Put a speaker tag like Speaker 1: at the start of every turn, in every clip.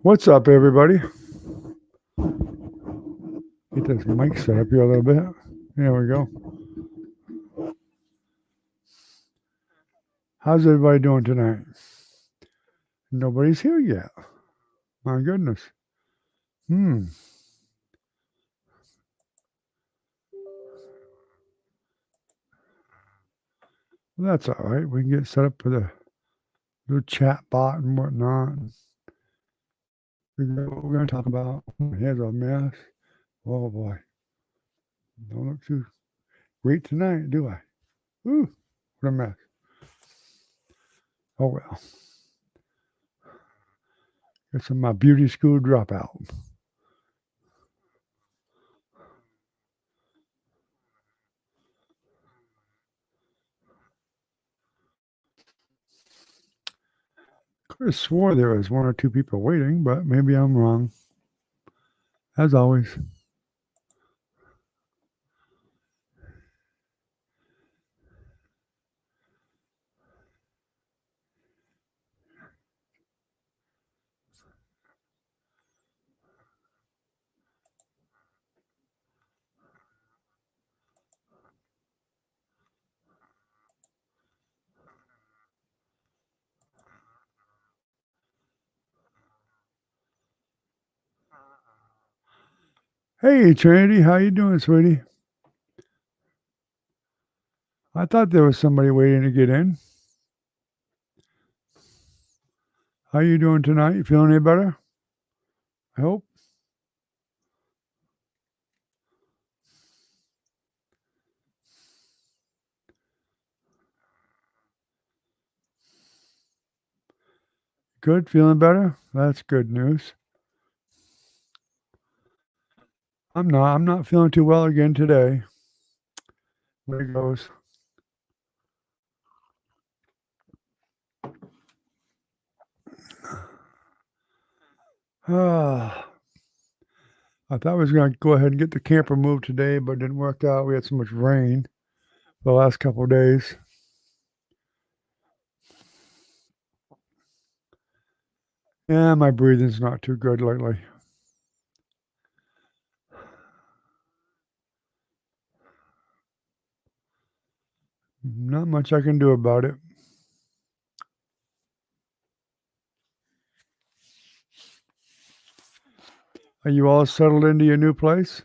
Speaker 1: What's up, everybody? Get this mic set up here a little bit. There we go. How's everybody doing tonight? Nobody's here yet. My goodness. Well, that's all right. We can get set up for the little chat bot and whatnot. Figure out what we're going to talk about. My head's a mess. Oh, boy. Don't look too great tonight, do I? Ooh, what a mess. Oh, well. It's my beauty school dropout. Could have swore there was one or two people waiting, but maybe I'm wrong. As always. Hey, Trinity, how you doing, sweetie? I thought there was somebody waiting to get in. How you doing tonight? You feeling any better? I hope. Good, feeling better? That's good news. I'm not feeling too well again today. There it goes. I thought I was going to go ahead and get the camper moved today, but it didn't work out. We had so much rain the last couple of days. Yeah, my breathing's not too good lately. Not much I can do about it. Are you all settled into your new place?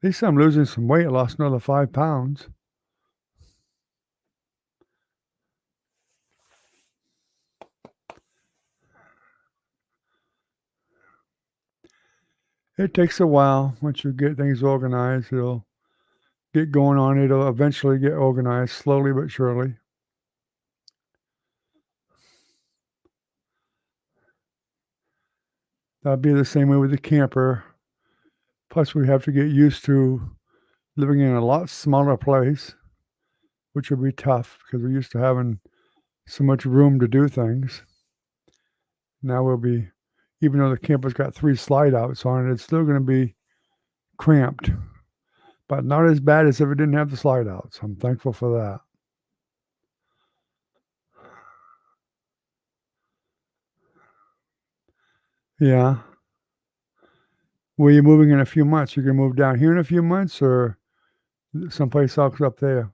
Speaker 1: At least I'm losing some weight. I lost another 5 pounds. It takes a while. Once you get things organized, it'll get going on. It'll eventually get organized, slowly but surely. That'll be the same way with the camper. Plus, we have to get used to living in a lot smaller place, which will be tough because we're used to having so much room to do things. Now we'll be, even though the camper's got 3 slide outs on it, it's still going to be cramped, but not as bad as if it didn't have the slide outs. I'm thankful for that. Yeah. Where you moving in a few months? You can move down here in a few months or someplace else up there?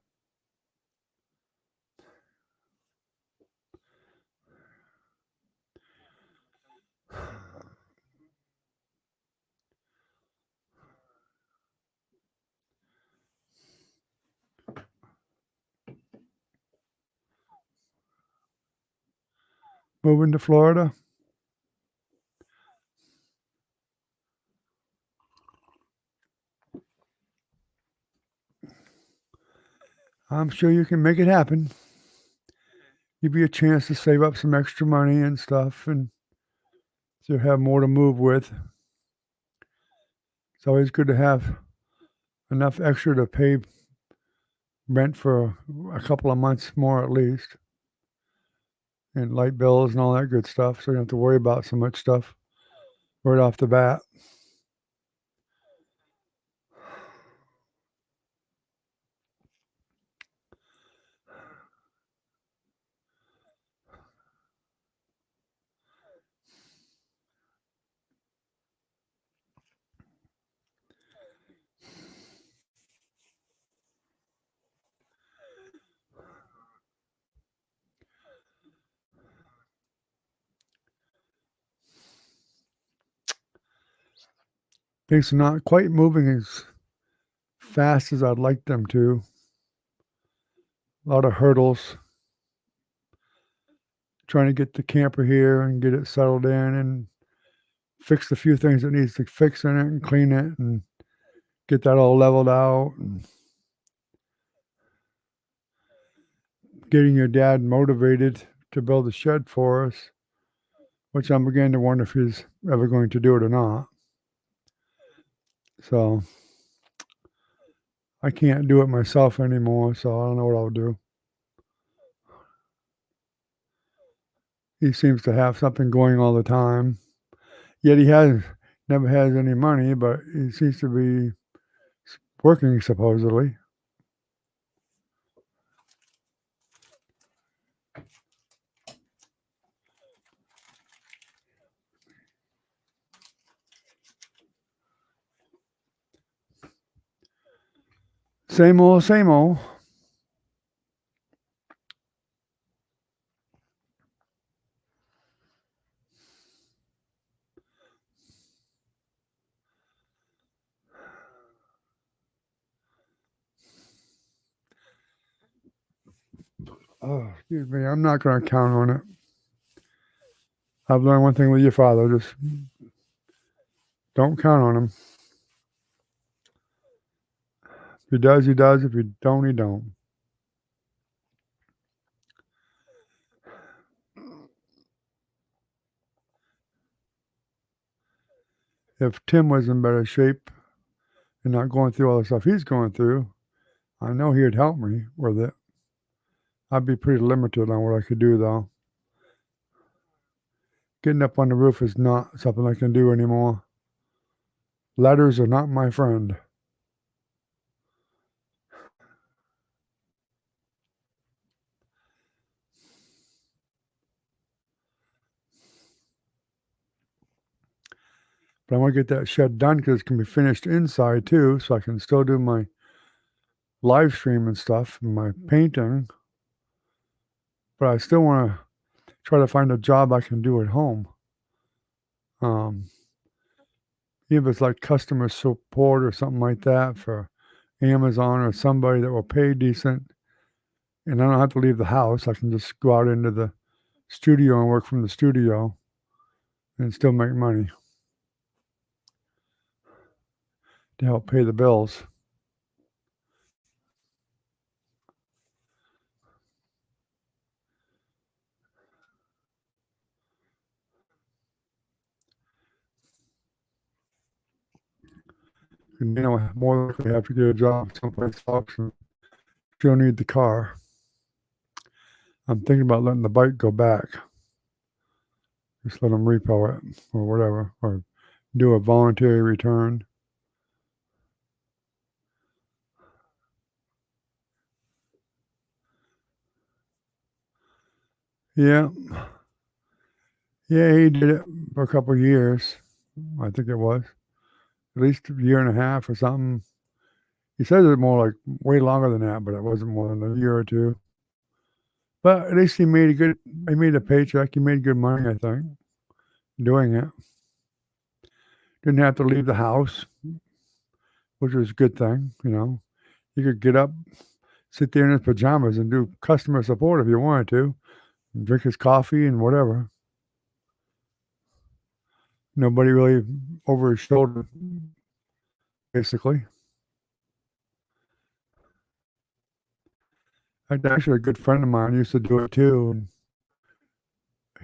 Speaker 1: Moving to Florida? I'm sure you can make it happen. Give you a chance to save up some extra money and stuff and to have more to move with. It's always good to have enough extra to pay rent for a couple of months more at least. and light bills and all that good stuff, so you don't have to worry about so much stuff right off the bat. Things are not quite moving as fast as I'd like them to. A lot of hurdles. Trying to get the camper here and get it settled in and fix the few things that needs to fix in it and clean it and get that all leveled out and getting your dad motivated to build a shed for us, which I'm beginning to wonder if he's ever going to do it or not. So I can't do it myself anymore, so I don't know what I'll do. He seems to have something going all the time. Yet he never has any money, but he seems to be working supposedly. Same old, same old. Oh, excuse me. I'm not going to count on it. I've learned one thing with your father: just don't count on him. If he does, he does. If he don't, he don't. If Tim was in better shape and not going through all the stuff he's going through, I know he'd help me with it. I'd be pretty limited on what I could do, though. Getting up on the roof is not something I can do anymore. Ladders are not my friend. But I want to get that shed done because it can be finished inside too, so I can still do my live stream and stuff and my painting. But I still want to try to find a job I can do at home. Even if it's like customer support or something like that for Amazon or somebody that will pay decent, and I don't have to leave the house. I can just go out into the studio and work from the studio and still make money to help pay the bills. And more likely have to get a job someplace else and she'll need the car. I'm thinking about letting the bike go back. Just let them repo it or whatever, or do a voluntary return. Yeah. Yeah, he did it for a couple of years. I think it was at least a year and a half or something. He says it more like way longer than that, but it wasn't more than a year or two. But at least he made a paycheck. He made good money, I think, doing it. Didn't have to leave the house, which was a good thing. He could get up, sit there in his pajamas, and do customer support if you wanted to, and drink his coffee and whatever. Nobody really over his shoulder, basically. Actually, a good friend of mine used to do it too, and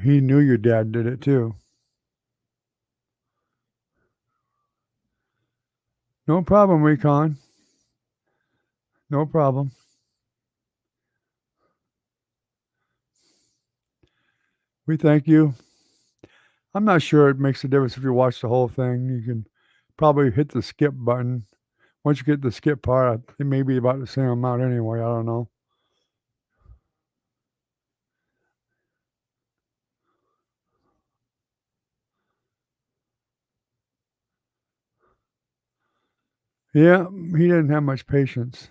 Speaker 1: he knew your dad did it too. No problem, Recon. No problem. We thank you. I'm not sure it makes a difference if you watch the whole thing. You can probably hit the skip button. Once you get the skip part, it may be about the same amount anyway. I don't know. Yeah, he didn't have much patience.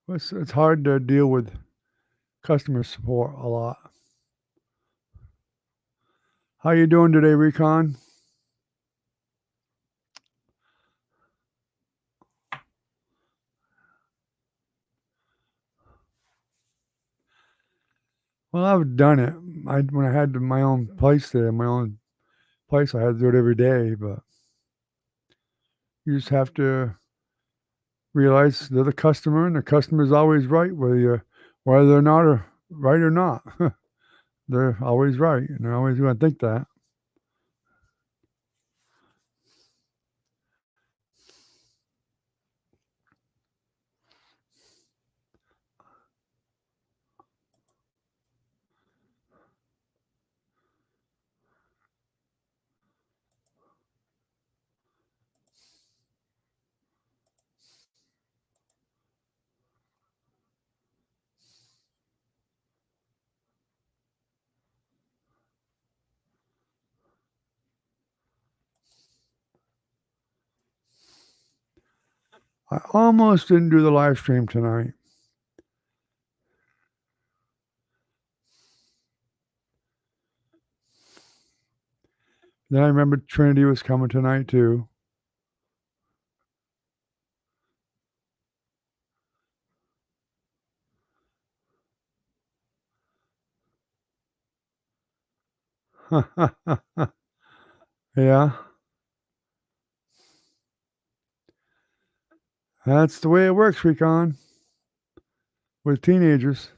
Speaker 1: It's hard to deal with customer support a lot. How you doing today, Recon? Well, I've done it. When I had my own place there, my own place, I had to do it every day. But you just have to realize they're the customer, and the customer's always right, whether they're not or right or not. They're always right, and they're always going to think that. I almost didn't do the live stream tonight. Then I remembered Trinity was coming tonight too. Yeah, that's the way it works, Recon, with teenagers.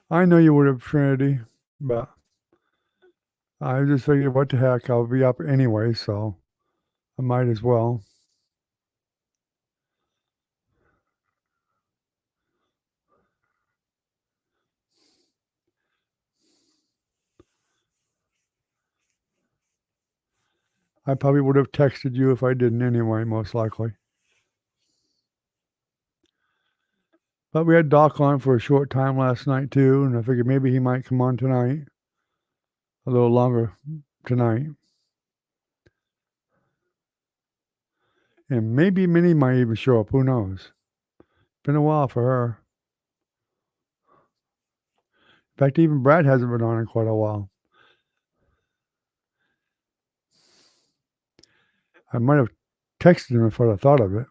Speaker 1: I know you would have, Trinity, but I just figured, what the heck, I'll be up anyway, so I might as well. I probably would have texted you if I didn't anyway, most likely. But we had Doc on for a short time last night too, and I figured maybe he might come on tonight, a little longer tonight. And maybe Minnie might even show up. Who knows? Been a while for her. In fact, even Brad hasn't been on in quite a while. I might have texted him if I'd have thought of it.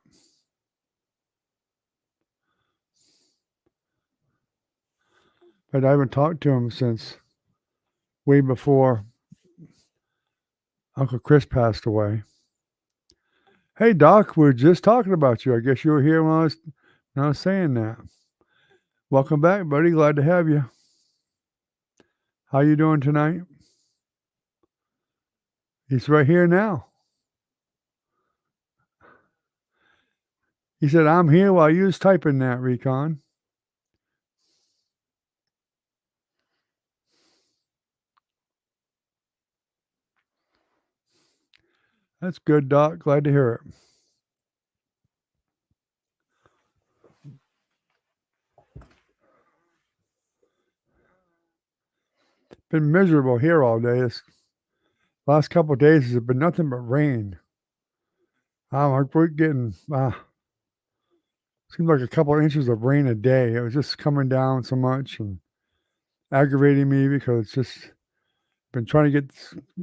Speaker 1: But I haven't talked to him since way before Uncle Chris passed away. Hey, Doc, we are just talking about you. I guess you were here when I was saying that. Welcome back, buddy. Glad to have you. How you doing tonight? He's right here now. He said, I'm here while you was typing that, Recon. That's good, Doc. Glad to hear it. Been miserable here all day. This last couple of days has been nothing but rain. We're getting seems like a couple of inches of rain a day. It was just coming down so much and aggravating me because it's just been trying to get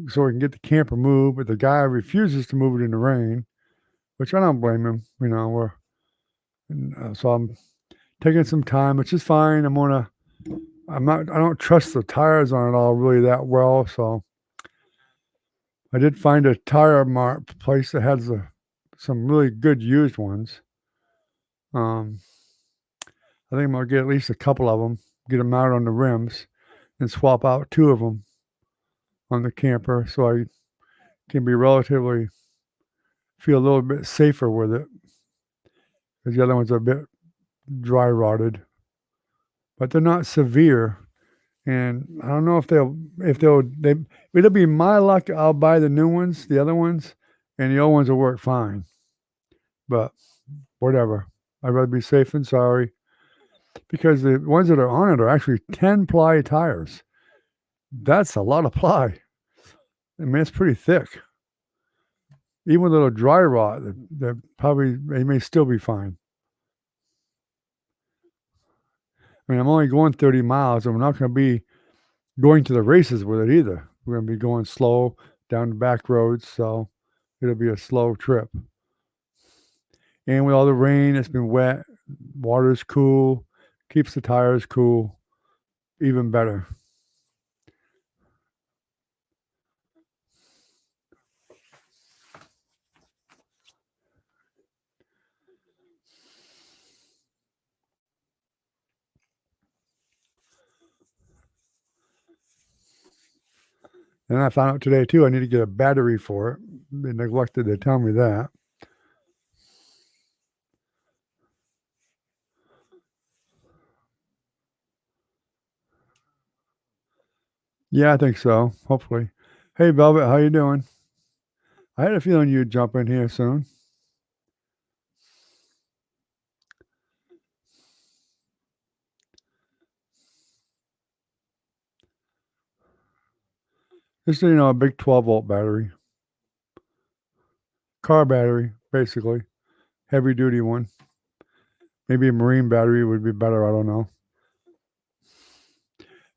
Speaker 1: so we can get the camper moved, but the guy refuses to move it in the rain, which I don't blame him. You know, so I'm taking some time, which is fine. I don't trust the tires on it all really that well, so I did find a tire mart place that has some really good used ones. I think I'm gonna get at least a couple of them, get them out on the rims, and swap out 2 of them on the camper, so I can be relatively feel a little bit safer with it because the other ones are a bit dry rotted, but they're not severe. And I don't know if it'll be my luck. I'll buy the new ones, the other ones, and the old ones will work fine. But whatever. I'd rather be safe than sorry because the ones that are on it are actually 10-ply tires. That's a lot of ply. I mean, it's pretty thick. Even with a little dry rot, they may still be fine. I mean, I'm only going 30 miles, and we're not going to be going to the races with it either. We're going to be going slow down the back roads, so it'll be a slow trip. And with all the rain, it's been wet, water's cool, keeps the tires cool, even better. And I found out today too, I need to get a battery for it. They neglected to tell me that. Yeah, I think so, hopefully. Hey, Velvet, how you doing? I had a feeling you'd jump in here soon. Just, a big 12-volt battery. Car battery, basically. Heavy duty one. Maybe a marine battery would be better, I don't know.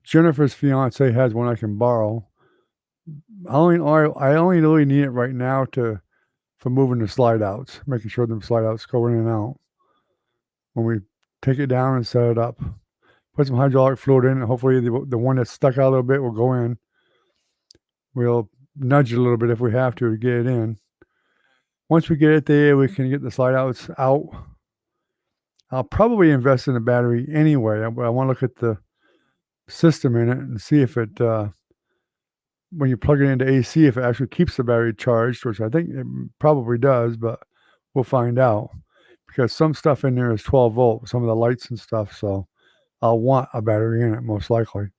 Speaker 1: Jennifer's fiance has one I can borrow. I only really need it right now for moving the slide outs, making sure them slide outs go in and out. When we take it down and set it up, put some hydraulic fluid in, and hopefully the one that's stuck out a little bit will go in. We'll nudge it a little bit if we have to get it in. Once we get it there, we can get the slide outs out. I'll probably invest in a battery anyway. I want to look at the system in it and see if it, when you plug it into AC, if it actually keeps the battery charged, which I think it probably does, but we'll find out because some stuff in there is 12 volt, some of the lights and stuff. So I'll want a battery in it most likely.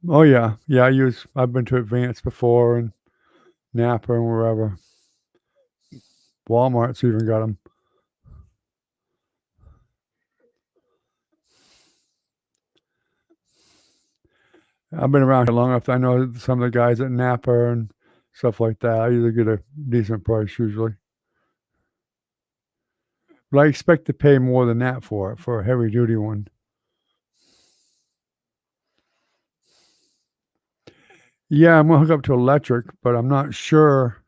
Speaker 1: Oh yeah, yeah. I've been to Advance before and Napa and wherever. Walmart's even got them. I've been around here long enough. I know some of the guys at Napa and stuff like that. I usually get a decent price usually, but I expect to pay more than that for it for a heavy duty one. Yeah, I'm gonna hook up to electric, but I'm not sure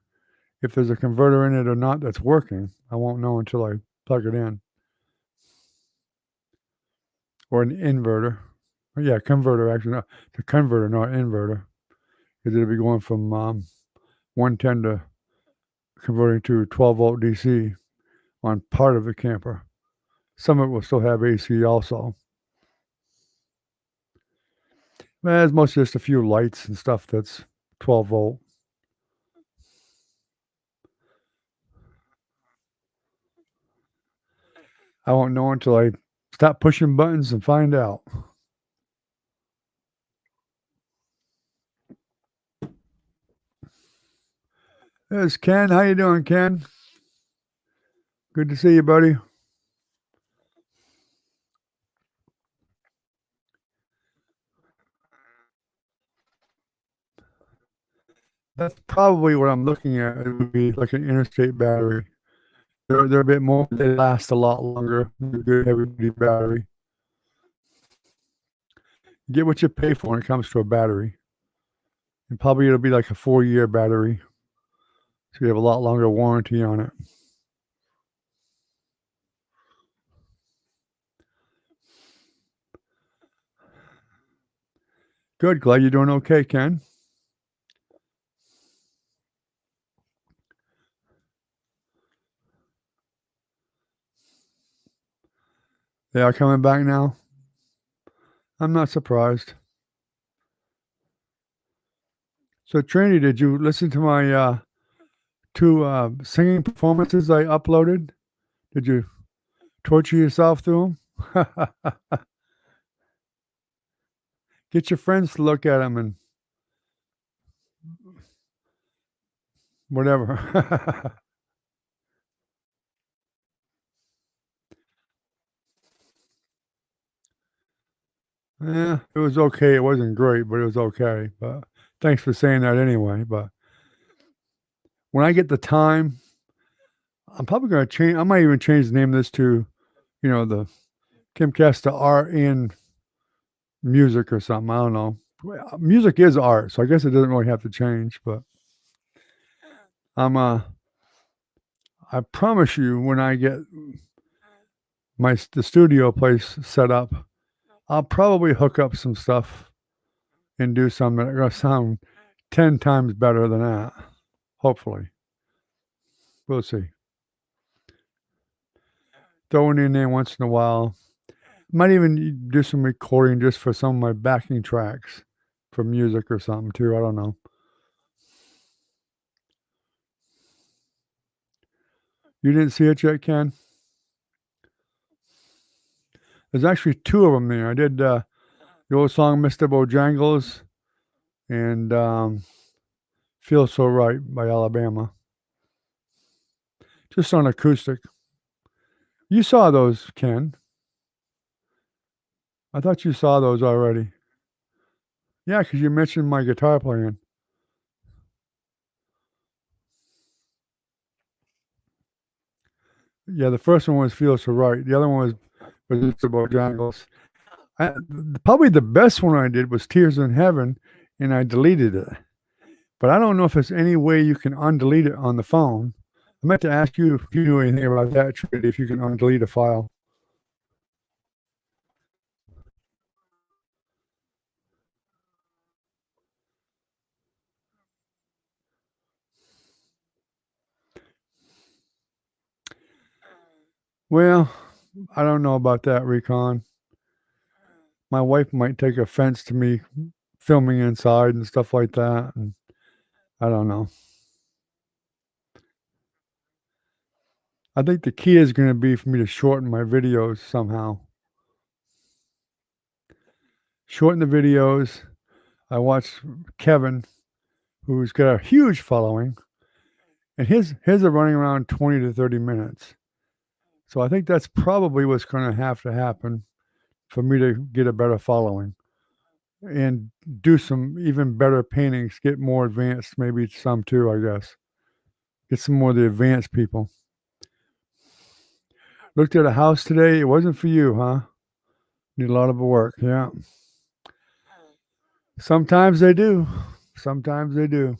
Speaker 1: if there's a converter in it or not that's working. I won't know until I plug it in. Or an inverter. Oh, yeah, converter, actually, not the converter, not inverter, because 'cause it'll be going from, 110 to converting to 12-volt DC on part of the camper. Some of it will still have AC also. But it's mostly just a few lights and stuff that's 12 volt. I won't know until I stop pushing buttons and find out. There's Ken. How you doing, Ken? Good to see you, buddy. That's probably what I'm looking at. It would be like an interstate battery. They're a bit more. They last a lot longer than a good heavy duty battery. Get what you pay for when it comes to a battery. And probably it'll be like a 4-year battery. So you have a lot longer warranty on it. Good. Glad you're doing okay, Ken. They are coming back now. I'm not surprised. So, Trinity, did you listen to my 2 singing performances I uploaded? Did you torture yourself through them? Get your friends to look at them and whatever. Yeah, it was okay. It wasn't great, but it was okay. But thanks for saying that anyway. But when I get the time, I'm probably gonna change. I might even change the name of this to, the Kimcast to Art and Music or something. I don't know. Well, music is art, so I guess it doesn't really have to change. But I'm I promise you, when I get the studio place set up, I'll probably hook up some stuff and do something that's gonna sound 10 times better than that. Hopefully, we'll see. Throw it in there once in a while. Might even do some recording just for some of my backing tracks for music or something too. I don't know. You didn't see it yet, Ken? There's actually 2 of them there. I did the old song "Mr. Bojangles" and "Feel So Right" by Alabama, just on acoustic. You saw those, Ken. I thought you saw those already. Yeah, because you mentioned my guitar playing. Yeah, the first one was "Feel So Right." The other one was "Mr. Bojangles." Probably the best one I did was "Tears in Heaven," and I deleted it. But I don't know if there's any way you can undelete it on the phone. I meant to ask you if you knew anything about that, Trudy, if you can undelete a file. Well, I don't know about that, Recon. My wife might take offense to me filming inside and stuff like that, and I don't know. I think the key is gonna be for me to shorten my videos somehow. Shorten the videos. I watched Kevin, who's got a huge following, and his are running around 20 to 30 minutes. So I think that's probably what's gonna have to happen for me to get a better following and do some even better paintings, get more advanced, maybe some too, I guess. Get some more of the advanced people. Looked at a house today. It wasn't for you, huh? Need a lot of work. Yeah. Sometimes they do. Sometimes they do.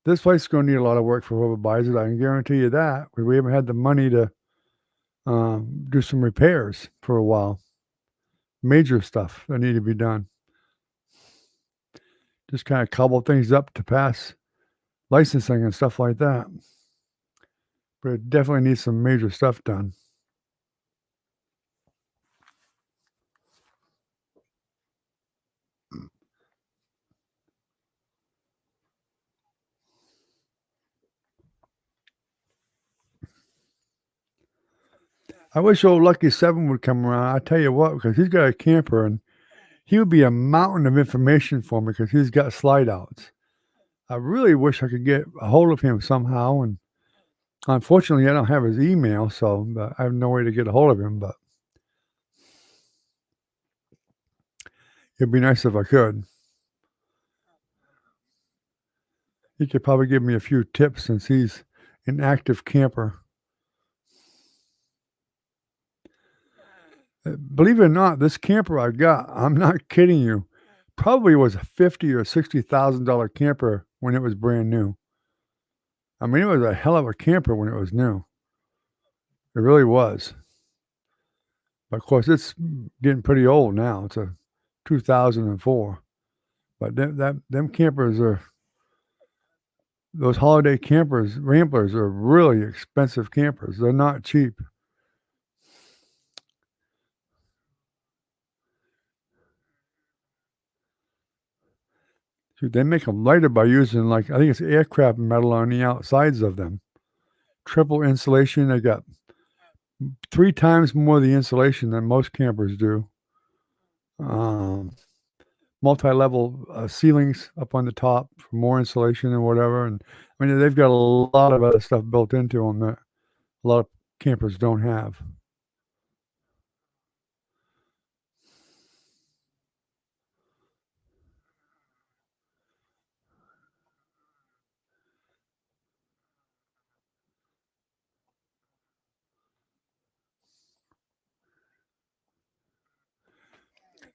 Speaker 1: This place is going to need a lot of work for whoever buys it. I can guarantee you that. We haven't had the money to do some repairs for a while. Major stuff that need to be done. Just kind of cobble things up to pass licensing and stuff like that. But it definitely needs some major stuff done. I wish old Lucky 7 would come around. I tell you what, because he's got a camper and he would be a mountain of information for me because he's got slide outs. I really wish I could get a hold of him somehow, and unfortunately, I don't have his email, so I have no way to get a hold of him, but it'd be nice if I could. He could probably give me a few tips since he's an active camper. Believe it or not, this camper I got, I'm not kidding you, probably was a $50,000 or $60,000 camper when it was brand new. I mean, it was a hell of a camper when it was new. It really was. But of course, it's getting pretty old now. It's a 2004. But them campers are those holiday campers, ramblers are really expensive campers. They're not cheap. Dude, they make them lighter by using, like, I think it's aircraft metal on the outsides of them. Triple insulation. They got 3 times more of the insulation than most campers do. Um, multi-level, ceilings up on the top for more insulation and whatever, and, I mean, they've got a lot of other stuff built into them that a lot of campers don't have.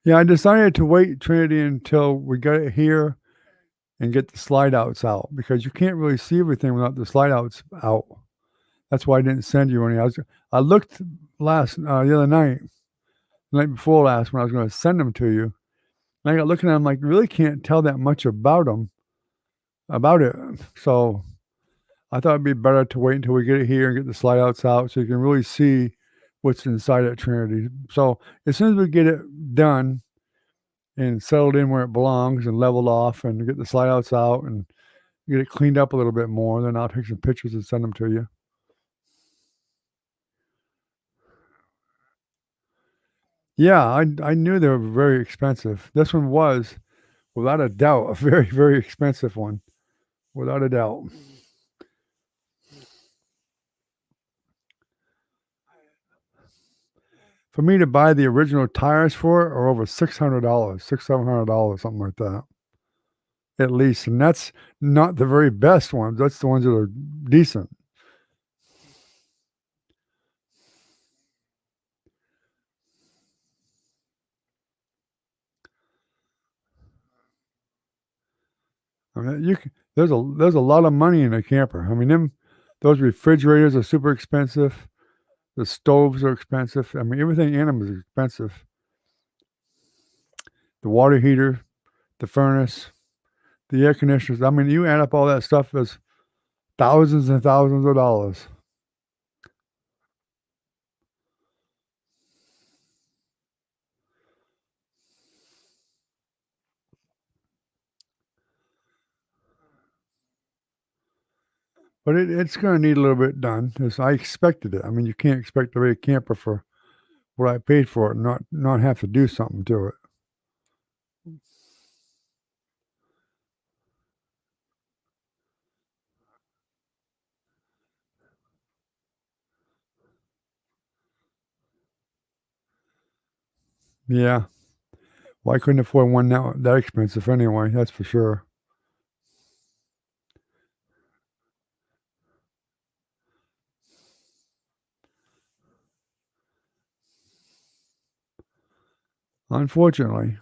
Speaker 1: Yeah, I decided to wait, Trinity, until we got it here and get the slide outs out, because you can't really see everything without the slide outs out. That's why I didn't send you any. I looked the other night, the night before last, when I was gonna send them to you, and I got looking at them like, really can't tell that much about it. So, I thought it'd be better to wait until we get it here and get the slide outs out so you can really see what's inside at Trinity. So, as soon as we get it done and settled in where it belongs and leveled off and get the slide outs out and get it cleaned up a little bit more, then I'll take some pictures and send them to you. Yeah, I knew they were very expensive. This one was, without a doubt, a very, very expensive one, without a doubt. For me to buy the original tires for it are over $600, $700, something like that, at least, and that's not the very best ones. That's the ones that are decent. I mean, there's a lot of money in a camper. I mean, those refrigerators are super expensive. The stoves are expensive. I mean, everything in them is expensive. The water heater, the furnace, the air conditioners. I mean, you add up all that stuff as thousands and thousands of dollars. But it's going to need a little bit done, as I expected it. I mean, you can't expect a big camper for what I paid for it and not have to do something to it. Yeah. Well, I couldn't afford one that expensive anyway, that's for sure. Unfortunately.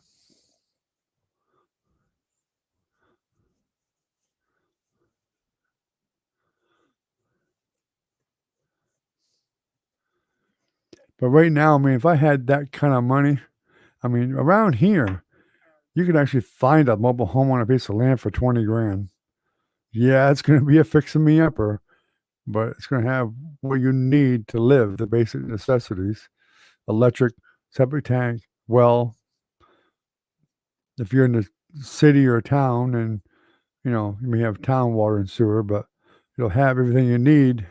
Speaker 1: But right now, I mean, if I had that kind of money, I mean, around here, you could actually find a mobile home on a piece of land for 20 grand. Yeah, it's going to be a fixing me upper, but it's going to have what you need to live, the basic necessities: electric, septic tank, well, if you're in the city or town, and you may have town water and sewer, but you'll have everything you need.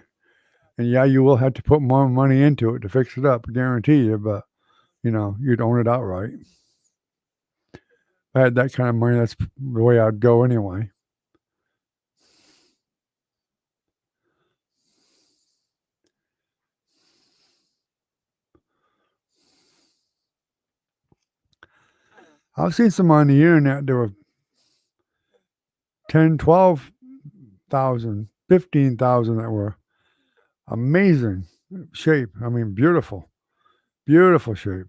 Speaker 1: And yeah, you will have to put more money into it to fix it up, I guarantee you, but you'd own it outright. If I had that kind of money, that's the way I'd go anyway. I've seen some on the internet. There were 10, 12,000, 15,000 that were amazing shape. I mean, beautiful, beautiful shape.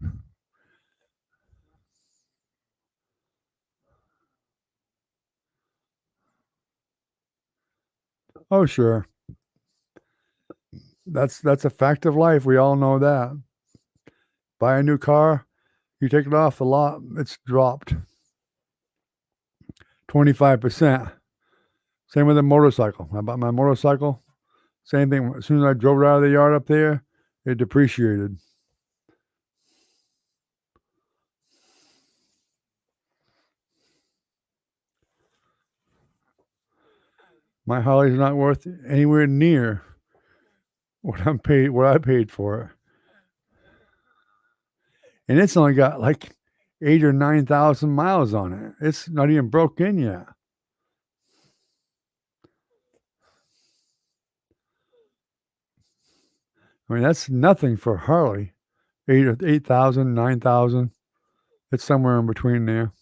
Speaker 1: Oh, sure. That's a fact of life. We all know that. Buy a new car, you take it off the lot, it's dropped 25%. Same with a motorcycle. I bought my motorcycle. Same thing. As soon as I drove it out of the yard up there, it depreciated. My Harley's not worth anywhere near what I paid for it. And it's only got like 8 or 9,000 miles on it. It's not even broke in yet. I mean, that's nothing for Harley. 8,000, 9,000. It's somewhere in between there.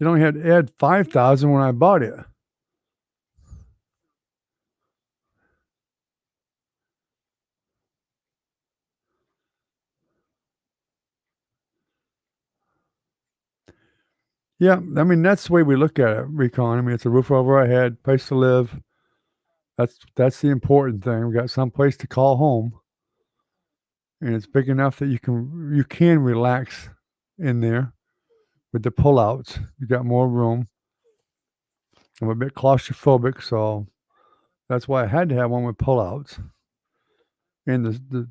Speaker 1: It only had 5,000 when I bought it. Yeah, I mean, that's the way we look at it, Recon. I mean, it's a roof over our head, place to live. That's the important thing. We got some place to call home, and it's big enough that you can relax in there with the pullouts. You got more room. I'm a bit claustrophobic, so that's why I had to have one with pullouts. And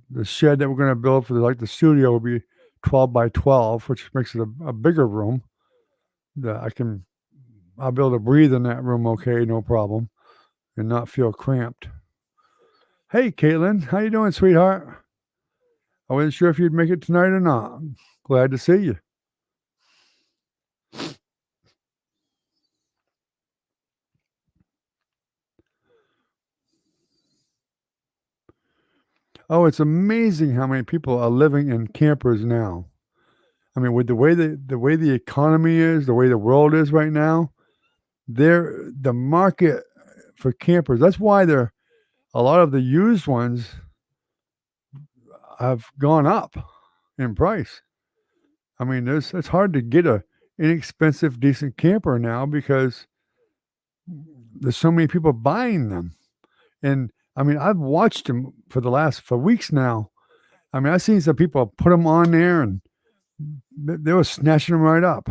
Speaker 1: the shed that we're gonna build for the studio will be 12 by 12, which makes it a bigger room that I'll be able to breathe in that room okay, no problem, and not feel cramped. Hey, Caitlin, how you doing, sweetheart? I wasn't sure if you'd make it tonight or not. Glad to see you. Oh, it's amazing how many people are living in campers now. I mean, with the way the economy is, the way the world is right now, the market for campers. That's why a lot of the used ones have gone up in price. I mean, it's hard to get a inexpensive, decent camper now because there's so many people buying them. And I mean, I've watched them for weeks now. I mean, I've seen some people put them on there and they were snatching them right up.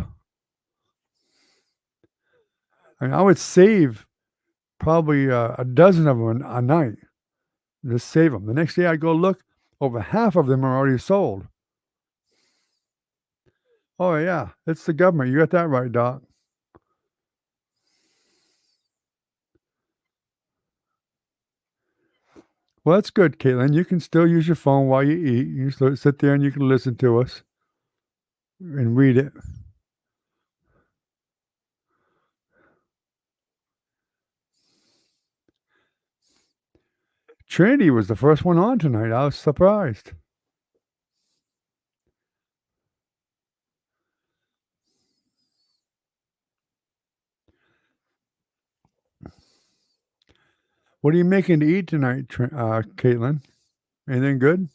Speaker 1: I mean, I would save probably a dozen of them a night. Just save them. The next day I go look, over half of them are already sold. Oh yeah, it's the government. You got that right, Doc. Well, that's good, Caitlin. You can still use your phone while you eat. You can sit there and you can listen to us and read it. Trinity was the first one on tonight. I was surprised. What are you making to eat tonight, Caitlin? Anything good?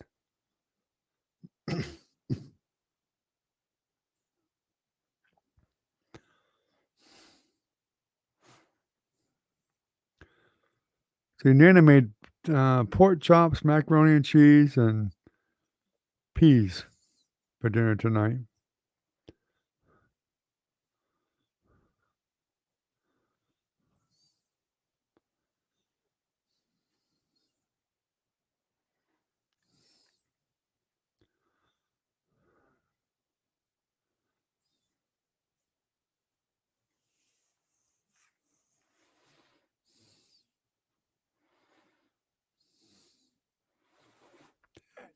Speaker 1: So Nana made pork chops, macaroni and cheese, and peas for dinner tonight.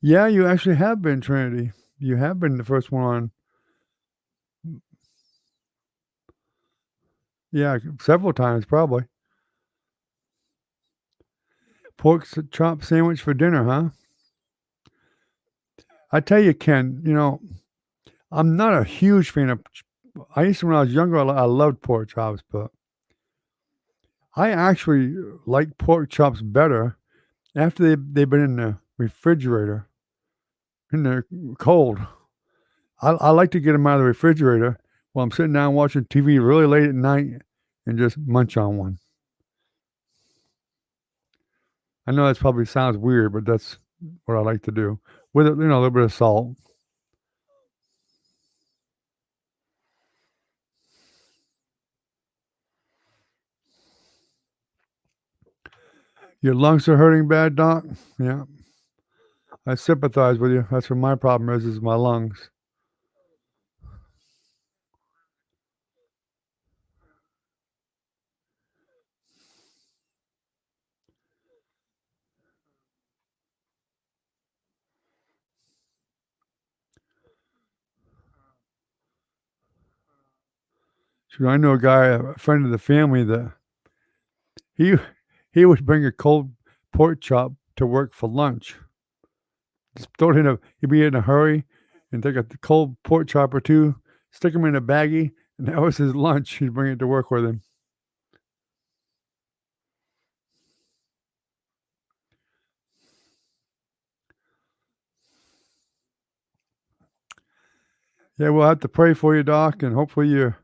Speaker 1: Yeah, you actually have been, Trinity. You have been the first one on. Yeah, several times probably. Pork chop sandwich for dinner, huh? I tell you, Ken, I'm not a huge fan of. I used to when I was younger. I loved pork chops, but I actually like pork chops better after they've been in the refrigerator, in the cold. I like to get them out of the refrigerator while I'm sitting down watching TV really late at night and just munch on one. I know that probably sounds weird, but that's what I like to do with a little bit of salt. Your lungs are hurting bad, Doc? Yeah, I sympathize with you. That's what my problem is my lungs. So I know a guy, a friend of the family, that he he would bring a cold pork chop to work for lunch. Just throw it in a he'd be in a hurry and take a cold pork chop or 2, stick them in a baggie, and that was his lunch. He'd bring it to work with him. Yeah, we'll have to pray for you, doc, and hopefully your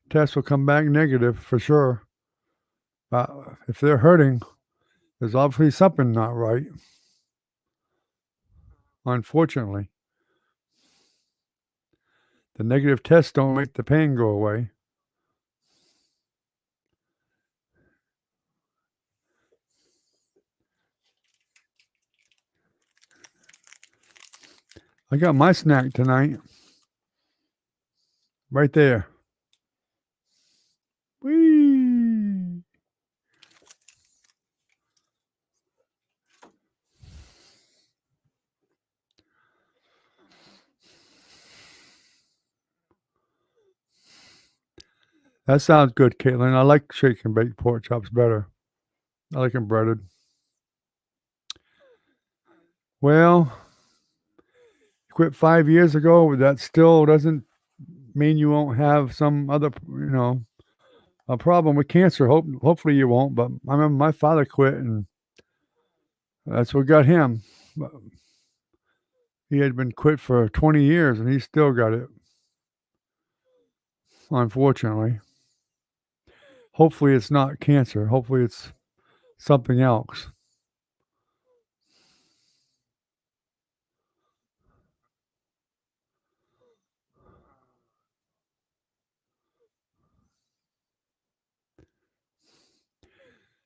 Speaker 1: test will come back negative for sure. If they're hurting, there's obviously something not right, unfortunately. The negative tests don't make the pain go away. I got my snack tonight. Right there. Whee! That sounds good, Caitlin. I like shake and baked pork chops better. I like them breaded. Well, quit 5 years ago, that still doesn't mean you won't have some other, a problem with cancer. Hopefully you won't, but I remember my father quit, and that's what got him. But he had been quit for 20 years, and he still got it, unfortunately. Hopefully it's not cancer. Hopefully it's something else.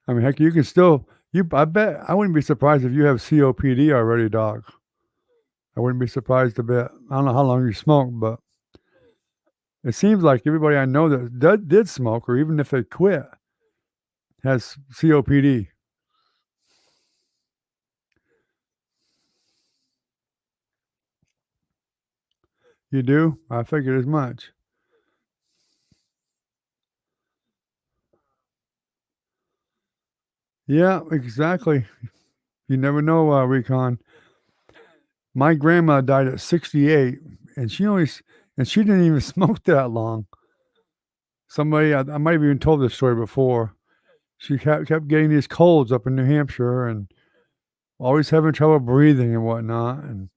Speaker 1: I mean, heck, you can still I bet I wouldn't be surprised if you have COPD already, dog. I wouldn't be surprised a bit. I don't know how long you smoke, but it seems like everybody I know that did smoke, or even if they quit, has COPD. You do? I figured as much. Yeah, exactly. You never know, Recon. My grandma died at 68, and she didn't even smoke that long. Somebody I might have even told this story before. She kept getting these colds up in New Hampshire and always having trouble breathing and whatnot. And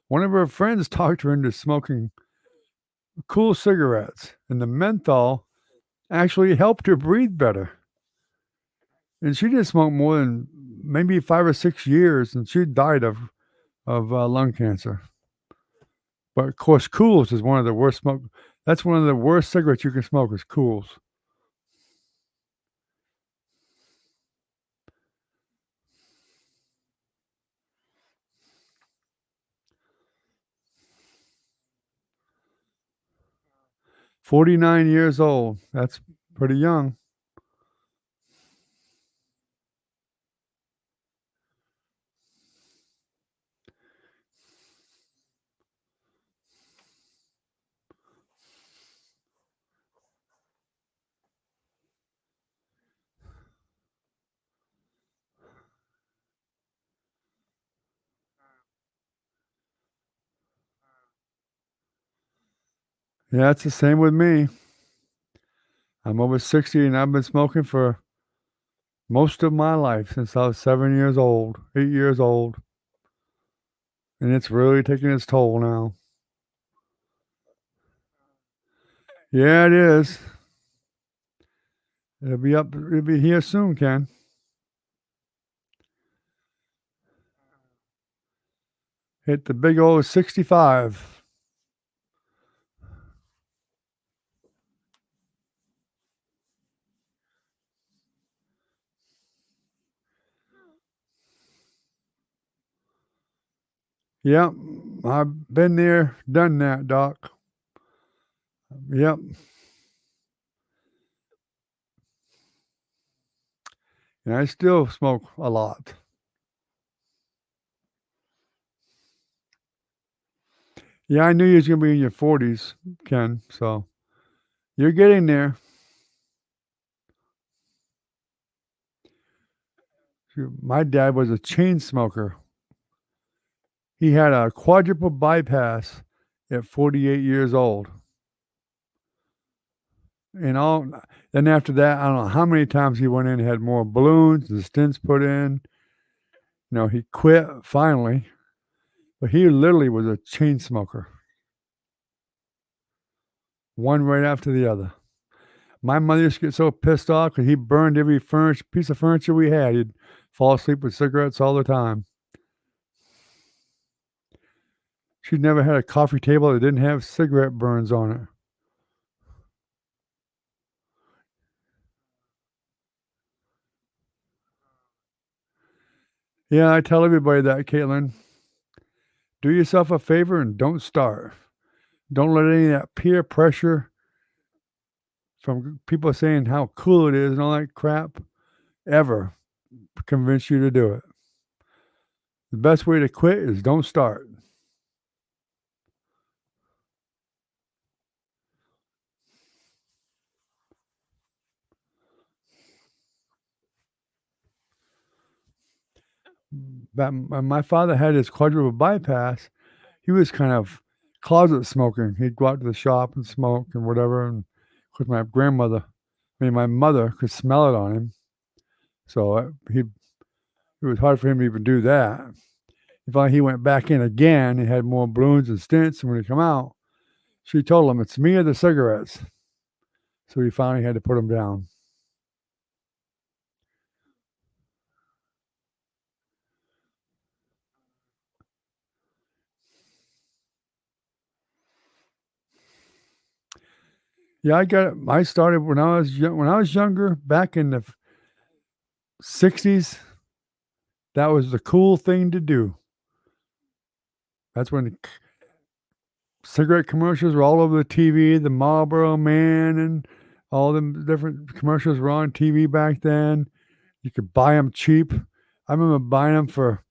Speaker 1: one of her friends talked her into smoking cool cigarettes, and the menthol actually helped her breathe better. And she didn't smoke more than maybe 5 or 6 years, and she died of lung cancer. But of course, Cools is one of the worst smoke. That's one of the worst cigarettes you can smoke is Cools. 49 years old. That's pretty young. Yeah, it's the same with me. I'm over 60 and I've been smoking for most of my life since I was 7 years old, 8 years old. And it's really taking its toll now. Yeah, it is. It'll be here soon, Ken. Hit the big old 65. Yep. I've been there, done that, doc. Yep. And I still smoke a lot. Yeah, I knew you was gonna be in your 40s, Ken, so you're getting there. My dad was a chain smoker. He had a quadruple bypass at 48 years old. And all then after that, I don't know how many times he went in and had more balloons and stents put in. He quit finally, but he literally was a chain smoker, one right after the other. My mother used to get so pissed off because he burned every piece of furniture we had. He'd fall asleep with cigarettes all the time. She'd never had a coffee table that didn't have cigarette burns on it. Yeah, I tell everybody that, Caitlin. Do yourself a favor and don't start. Don't let any of that peer pressure from people saying how cool it is and all that crap ever convince you to do it. The best way to quit is don't start. But when my father had his quadruple bypass, he was kind of closet smoking. He'd go out to the shop and smoke and whatever. And of course, my mother could smell it on him. So it was hard for him to even do that. Finally, he went back in again. He had more balloons and stents. And when he come out, she told him, "It's me or the cigarettes." So he finally had to put them down. Yeah, I started when I was younger, back in the '60s. That was the cool thing to do. That's when the cigarette commercials were all over the TV. The Marlboro Man and all them different commercials were on TV back then. You could buy them cheap. I remember buying them for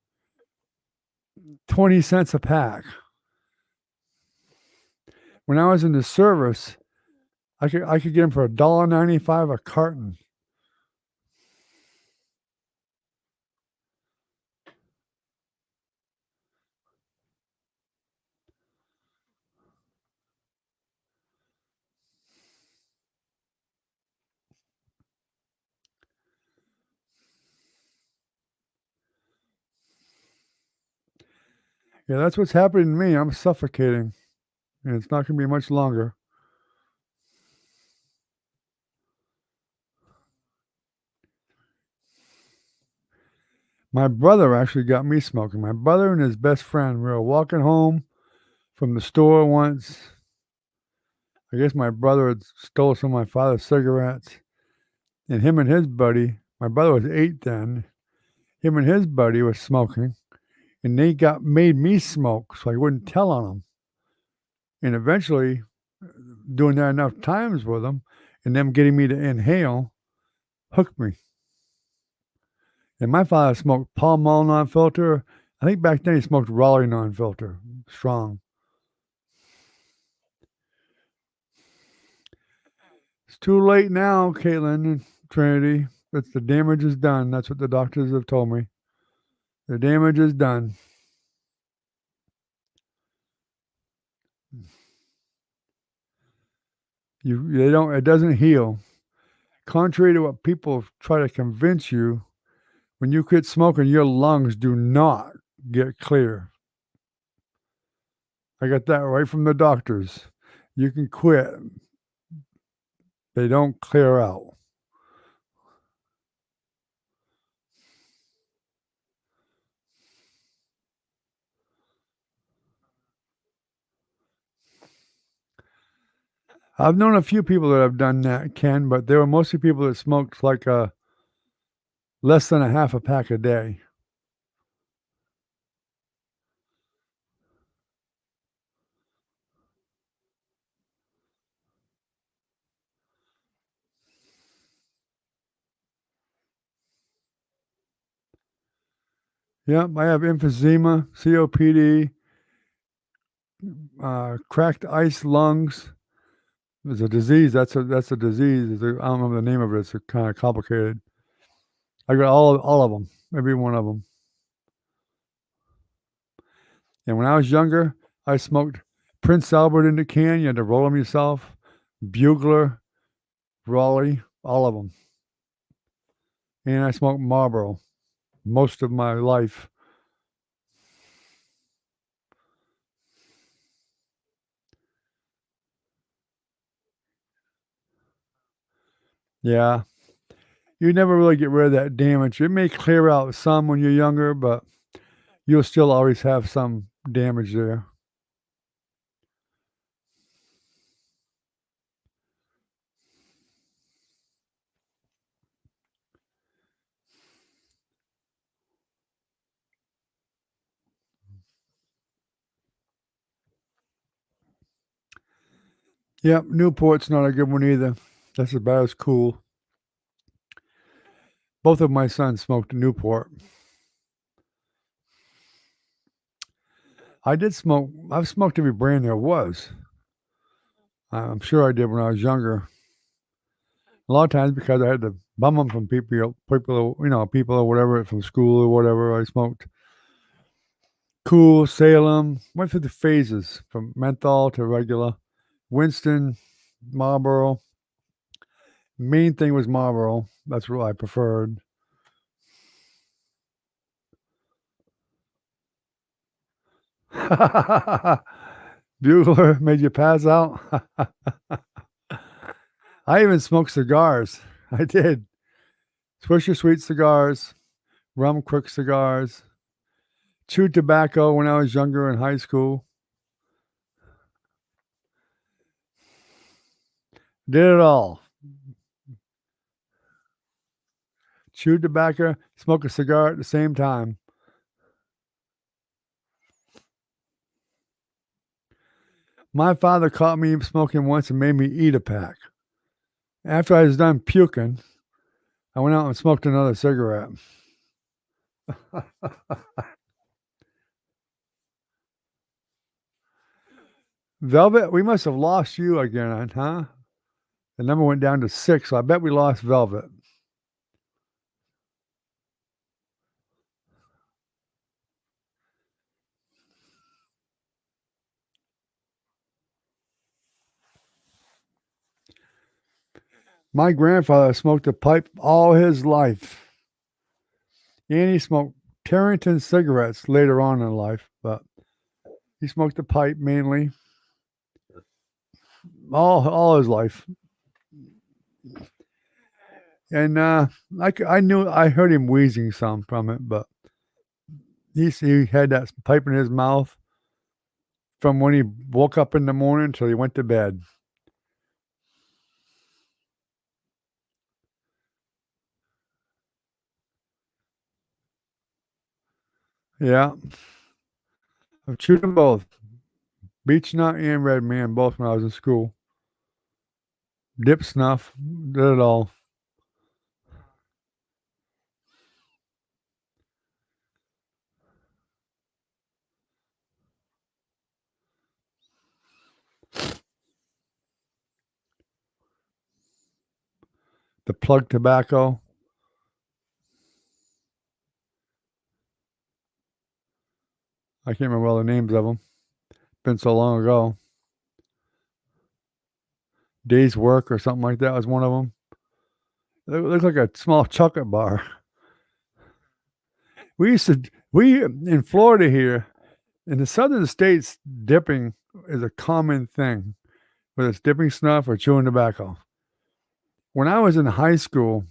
Speaker 1: 20 cents a pack. When I was in the service, I could get them for $1.95 a carton. Yeah, that's what's happening to me. I'm suffocating, and it's not gonna be much longer. My brother actually got me smoking. My brother and his best friend, we were walking home from the store once. I guess my brother had stole some of my father's cigarettes, and him and his buddy, my brother was 8 then, him and his buddy was smoking, and they made me smoke so I wouldn't tell on them. And eventually, doing that enough times with them and them getting me to inhale hooked me. And my father smoked Pall Mall non-filter. I think back then he smoked Raleigh non-filter, strong. It's too late now, Caitlin and Trinity. But the damage is done. That's what the doctors have told me. The damage is done. It doesn't heal. Contrary to what people try to convince you, when you quit smoking, your lungs do not get clear. I got that right from the doctors. You can quit. They don't clear out. I've known a few people that have done that, Ken, but they were mostly people that smoked like less than a half a pack a day. Yep, I have emphysema, COPD, cracked ice lungs. It's a disease. That's a disease. I don't remember the name of it. It's kind of complicated. I got all of them, every one of them. And when I was younger, I smoked Prince Albert in the can. You had to roll them yourself. Bugler, Raleigh, all of them. And I smoked Marlboro most of my life. Yeah. You never really get rid of that damage. It may clear out some when you're younger, but you'll still always have some damage there. Yep, Newport's not a good one either. That's about as cool. Both of my sons smoked Newport. I did smoke. I've smoked every brand there was. I'm sure I did when I was younger. A lot of times because I had to bum them from people, people or whatever from school or whatever. I smoked Cool, Salem. Went through the phases from menthol to regular. Winston, Marlboro. Main thing was Marlboro. That's what I preferred. Bugler made you pass out. I even smoked cigars. I did. Swisher Sweet cigars, Rum Crook cigars, chewed tobacco when I was younger in high school. Did it all. Chewed tobacco, smoke a cigar at the same time. My father caught me smoking once and made me eat a pack. After I was done puking, I went out and smoked another cigarette. Velvet, we must have lost you again, huh? The number went down to 6, so I bet we lost Velvet. My grandfather smoked a pipe all his life. And he smoked Tarrington cigarettes later on in life, but he smoked a pipe mainly all his life. And I heard him wheezing some from it, but he had that pipe in his mouth from when he woke up in the morning till he went to bed. Yeah, I've chewed them both, beech nut and red man, both when I was in school. Dip snuff, did it all. The plug tobacco. I can't remember all the names of them. Been so long ago. Day's Work or something like that was one of them. It looked like a small chocolate bar. We in Florida here, in the southern states, dipping is a common thing, whether it's dipping snuff or chewing tobacco. When I was in high school,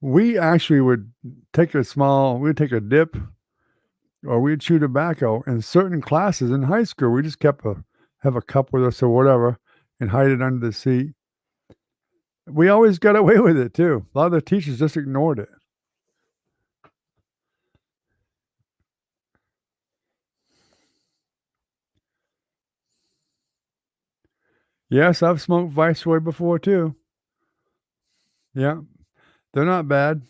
Speaker 1: we actually would we'd take a dip or we'd chew tobacco in certain classes in high school. We just have a cup with us or whatever and hide it under the seat. We always got away with it too. A lot of the teachers just ignored it. Yes, I've smoked Viceroy before too. Yeah, they're not bad.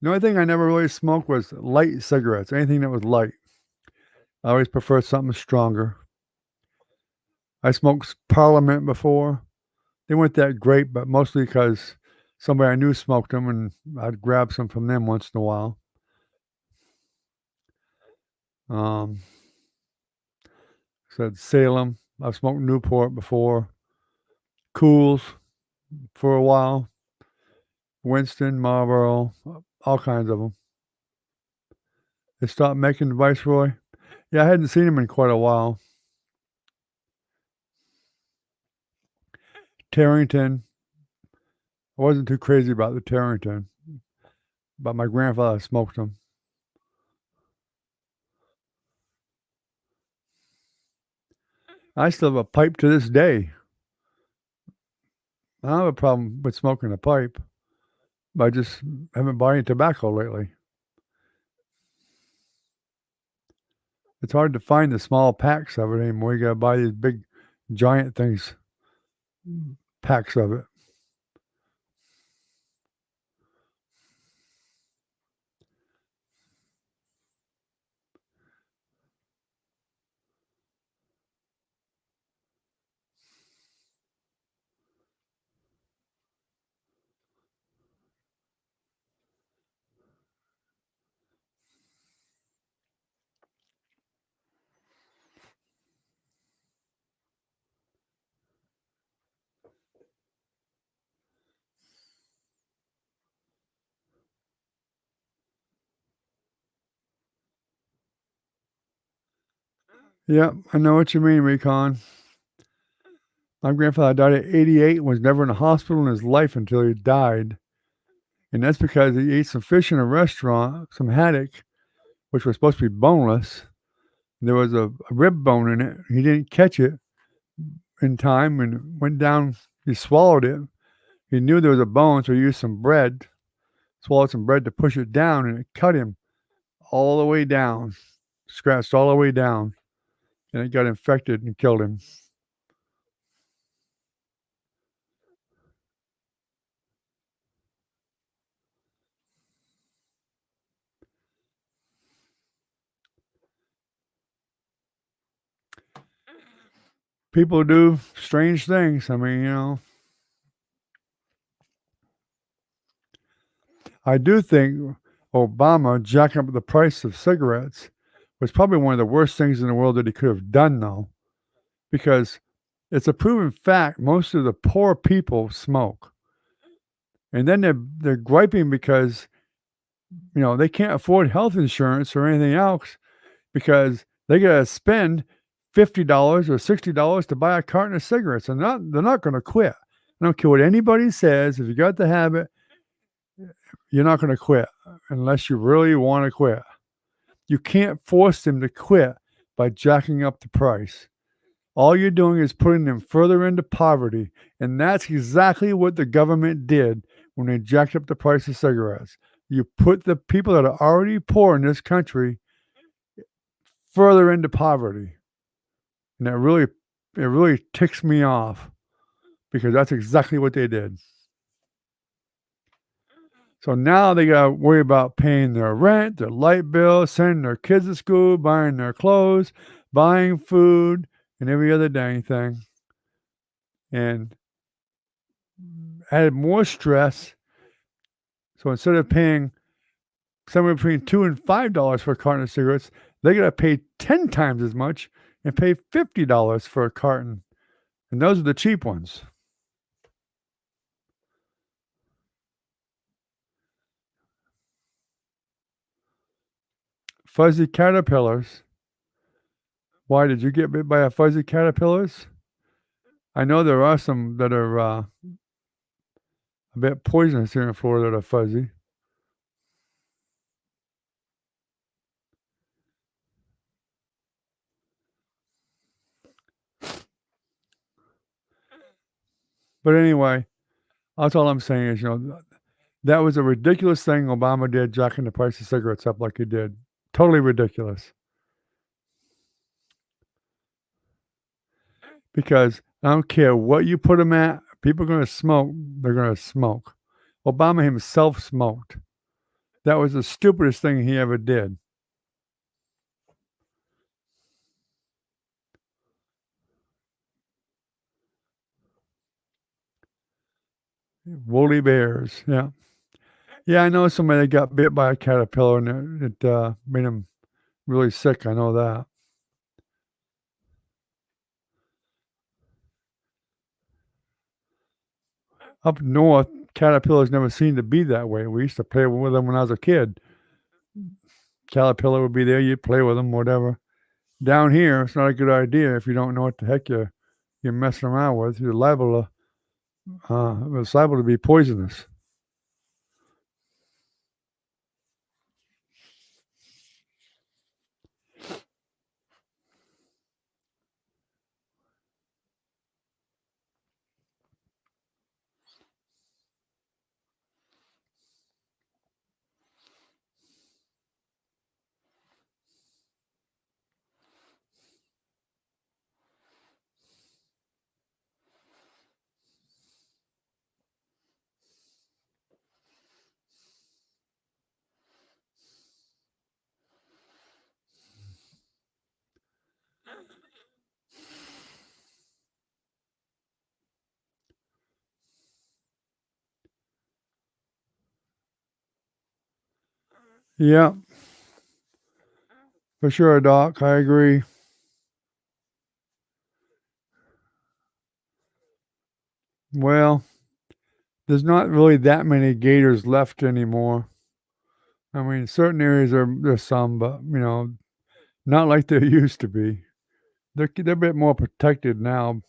Speaker 1: The only thing I never really smoked was light cigarettes, anything that was light. I always prefer something stronger. I smoked Parliament before. They weren't that great, but mostly because somebody I knew smoked them, and I'd grab some from them once in a while. Um, said Salem. I've smoked Newport before. Cools for a while. Winston, Marlboro, all kinds of them. They stopped making the Viceroy. Yeah, I hadn't seen them in quite a while. Tarrington. I wasn't too crazy about the Tarrington, but my grandfather smoked them. I still have a pipe to this day. I don't have a problem with smoking a pipe. I just haven't bought any tobacco lately. It's hard to find the small packs of it anymore. You gotta buy these big, giant things, packs of it. Yep, I know what you mean, Recon. My grandfather died at 88 and was never in a hospital in his life until he died. And that's because he ate some fish in a restaurant, some haddock, which was supposed to be boneless. There was a rib bone in it. He didn't catch it in time and went down. He swallowed it. He knew there was a bone, so he used some bread, swallowed some bread to push it down, and it cut him all the way down, scratched all the way down, and it got infected and killed him. People do strange things. I mean, I do think Obama jacking up the price of cigarettes was probably one of the worst things in the world that he could have done, though, because it's a proven fact most of the poor people smoke. And then they're griping because, they can't afford health insurance or anything else because they gotta spend $50 or $60 to buy a carton of cigarettes, and they're not gonna quit. I don't care what anybody says, if you got the habit, you're not gonna quit unless you really wanna quit. You can't force them to quit by jacking up the price. All you're doing is putting them further into poverty, and that's exactly what the government did when they jacked up the price of cigarettes. You put the people that are already poor in this country further into poverty, and it really ticks me off because that's exactly what they did. So now they gotta worry about paying their rent, their light bill, sending their kids to school, buying their clothes, buying food, and every other dang thing, and added more stress. So instead of paying somewhere between $2 and $5 for a carton of cigarettes, they gotta pay 10 times as much and pay $50 for a carton, and those are the cheap ones. Fuzzy caterpillars. Why did you get bit by a fuzzy caterpillars? I know there are some that are a bit poisonous here in Florida that are fuzzy. But anyway, that's all I'm saying is, that was a ridiculous thing Obama did, jacking the price of cigarettes up like he did. Totally ridiculous. Because I don't care what you put them at, people are gonna smoke, they're gonna smoke. Obama himself smoked. That was the stupidest thing he ever did. Woolly bears, yeah. Yeah, I know somebody that got bit by a caterpillar and it made him really sick, I know that. Up north, caterpillars never seemed to be that way. We used to play with them when I was a kid. Caterpillar would be there, you'd play with them, whatever. Down here, it's not a good idea if you don't know what the heck you're messing around with. You're liable it's liable to be poisonous. Yeah, for sure, Doc. I agree. Well, there's not really that many gators left anymore. I mean, certain areas there's some, but not like there used to be. They're a bit more protected now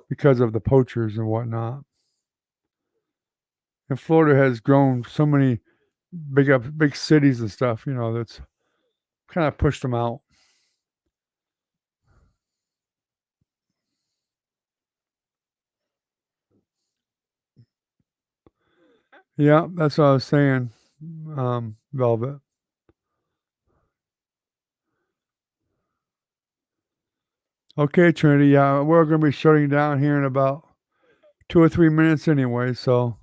Speaker 1: because of the poachers and whatnot. And Florida has grown so many big cities and stuff. That's kind of pushed them out. Yeah, that's what I was saying. Velvet. Okay, Trinity. Yeah, we're gonna be shutting down here in about 2 or 3 minutes anyway. So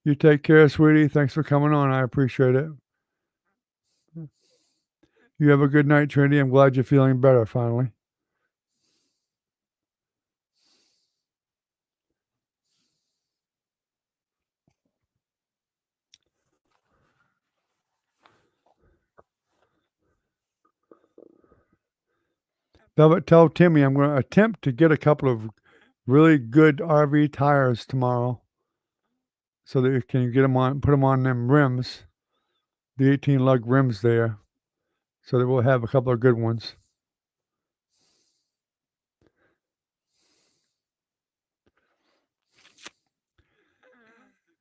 Speaker 1: you take care, sweetie. Thanks for coming on. I appreciate it. You have a good night, Trinity. I'm glad you're feeling better finally. Velvet, tell Timmy I'm going to attempt to get a couple of really good RV tires tomorrow, so that you can get them on, put them on them rims, the 18 lug rims there, so that we'll have a couple of good ones.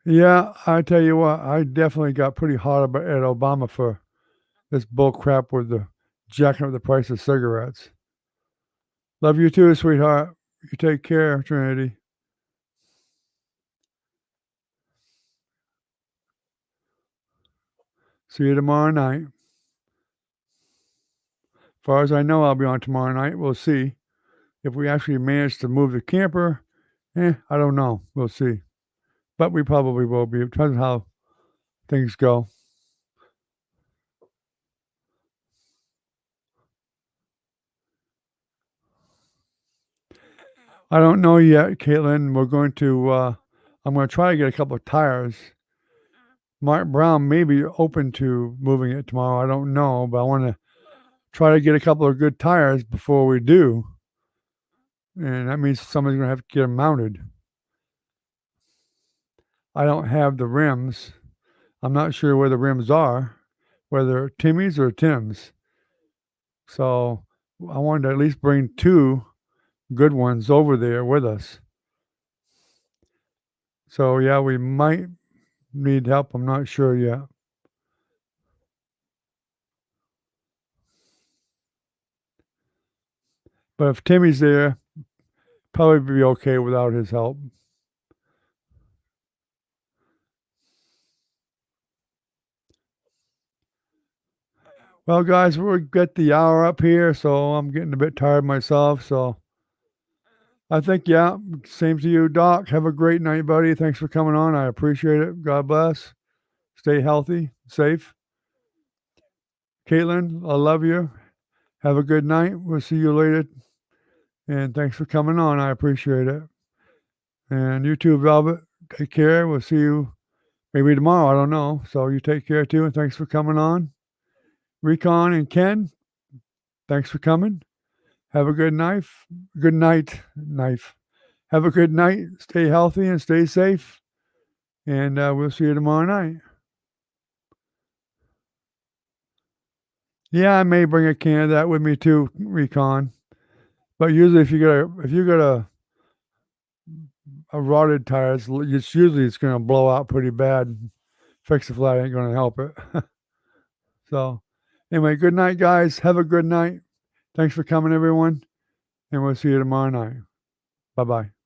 Speaker 1: Yeah, I tell you what, I definitely got pretty hot at Obama for this bull crap with the jacking up the price of cigarettes. Love you too, sweetheart. You take care, Trinity. See you tomorrow night. As far as I know, I'll be on tomorrow night. We'll see. If we actually manage to move the camper, I don't know. We'll see. But we probably will be. It depends on how things go. I don't know yet, Caitlin. I'm going to try to get a couple of tires. Mark Brown may be open to moving it tomorrow. I don't know, but I want to try to get a couple of good tires before we do. And that means somebody's going to have to get them mounted. I don't have the rims. I'm not sure where the rims are, whether Timmy's or Tim's. So I wanted to at least bring two good ones over there with us. So yeah, we might need help. I'm not sure yet. But if Timmy's there, probably be okay without his help. Well, guys, we'll get the hour up here, so I'm getting a bit tired myself. So I think, yeah, same to you, Doc. Have a great night, buddy. Thanks for coming on. I appreciate it. God bless. Stay healthy, safe. Caitlin, I love you. Have a good night. We'll see you later. And thanks for coming on. I appreciate it. And you too, Velvet. Take care. We'll see you maybe tomorrow. I don't know. So you take care too. And thanks for coming on. Recon and Ken, thanks for coming. Have a good night. Good night. Knife. Have a good night. Stay healthy and stay safe. And we'll see you tomorrow night. Yeah, I may bring a can of that with me too, Recon. But usually, if you got a rotted tire, it's usually going to blow out pretty bad. Fix the flat ain't going to help it. So, anyway, good night, guys. Have a good night. Thanks for coming, everyone. And we'll see you tomorrow night. Bye-bye.